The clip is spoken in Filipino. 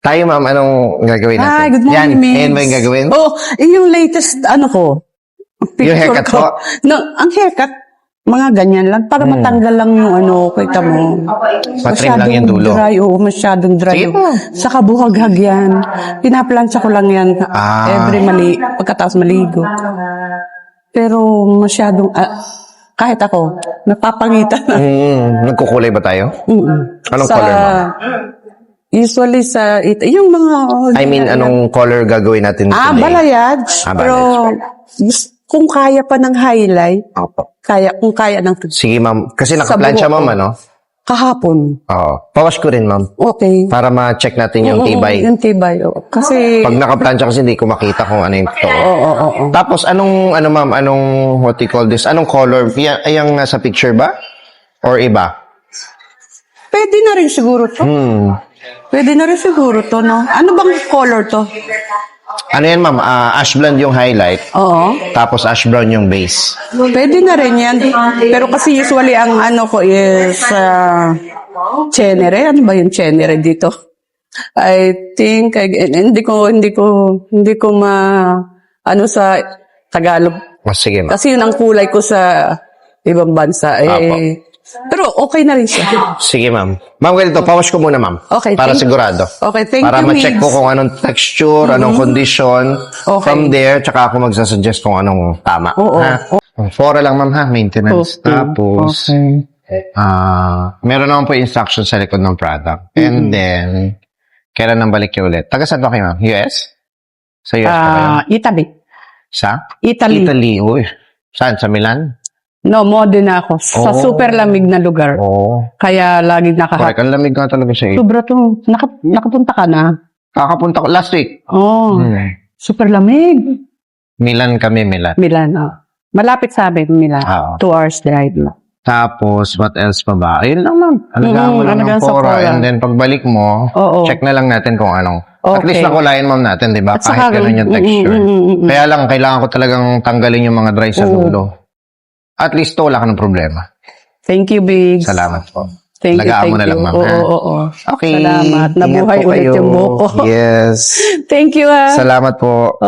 Tayo, ma'am, anong gagawin natin? Hi, good morning, Yan, Miss. yan ba yung gagawin? Oh, yung latest, ko. Yung haircut ko. po? No, ang haircut, mga ganyan lang. Para matanggal lang yung kita mo. Patrim lang yung dulo. Dry, masyadong dry. Sige po. Saka buhaghag yan. Pinaplansya ko lang yan pagkatapos maligo. Pero masyadong, kahit ako, napapangitan na. Nagkukulay ba tayo? Anong color, ma'am? Usually yung mga... I mean, anong color gagawin natin today? Balayage. Ah, Pero, kung kaya pa ng highlight, Opo. kung kaya ng... Sige, ma'am. Kasi nakaplansya, ma'am, ano? Kahapon. Oo. Pawash ko rin, ma'am. Okay. Para ma-check natin yung tibay. Yung tibay, Kasi... Pag nakaplansya kasi hindi ko makita kung ano yung totoo. Oo. Tapos, ma'am, what you call this? Anong color? Yung nasa picture ba? Or iba? Pwede na rin siguro to. Pwede na rin siguro to, no? Ano bang color to? Ano yan, ma'am? Ash blonde yung highlight. Oo. Tapos ash brown yung base. Pwede na rin yan. Pero kasi usually ang ko is chenere. Ano ba yung chenere dito? I think hindi ko sa Tagalog. Sige, ma'am. Kasi yun ang kulay ko sa ibang bansa. Pero okay na rin siya. Sige, ma'am. Ma'am, ganito, pawash ko muna, ma'am. Okay, para sigurado. Okay, thank para you, ma-check ko Migs. kung anong texture, anong condition. Okay. From there, tsaka ako magsasuggest kung anong tama. Oo. Fora lang, ma'am, ha? Maintenance. Okay. Tapos, meron naman po instruction sa likod ng product. And then, kailan nang balik niyo ulit? Taga saan ba kayo, ma'am? US? Sa US pa kayo? Italy. Sa? Italy. Italy. Uy. Saan? Sa Milan? No, Modena ako. Sa super lamig na lugar. Oo. Kaya lagi Correct. Ang lamig nga talaga siya. Sobra to. Nakapunta ka na? Kakapunta ko last week. Oh. Super lamig. Milan kami, Milan. Milan, malapit sa amin, Milan. 2 hours drive lang. Tapos, what else pa ba? Ayun lang, ma'am. Alagaan mo lang ng sa Fora. Fora. And then, pagbalik mo, check na lang natin kung anong. At least nakulayan, ma'am, natin, di ba? At Kahit saka, ganun yung texture. Kaya lang, kailangan ko talagang tanggalin yung mga dry sa dulo. At least, wala ka ng problema. Thank you, Biggs. Salamat po. Thank Alagaan you. mo na lang, ma'am. Oo. Okay. Salamat. Nabuhay Ingat po ulit kayo. yung buhok ko. Yes. Thank you, Salamat po.